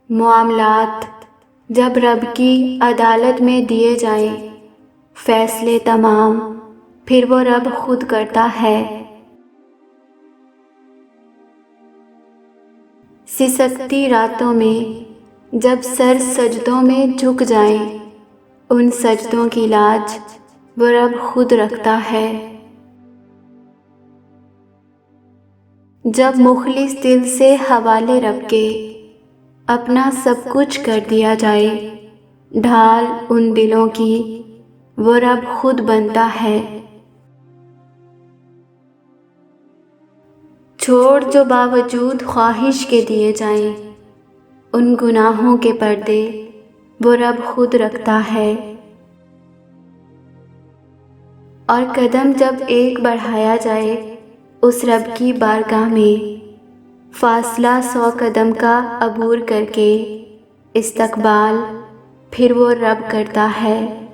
معاملات جب رب کی عدالت میں دیے جائیں، فیصلے تمام پھر وہ رب خود کرتا ہے۔ سسکتی راتوں میں جب سر سجدوں میں جھک جائیں، ان سجدوں کی لاج وہ رب خود رکھتا ہے۔ جب مخلص دل سے حوالے رب کے اپنا سب کچھ کر دیا جائے، ڈھال ان دلوں کی وہ رب خود بنتا ہے۔ چھوڑ جو باوجود خواہش کے دیے جائیں، ان گناہوں کے پردے وہ رب خود رکھتا ہے۔ اور قدم جب ایک بڑھایا جائے اس رب کی بارگاہ میں، فاصلہ 100 قدم کا عبور کر کے استقبال پھر وہ رب کرتا ہے۔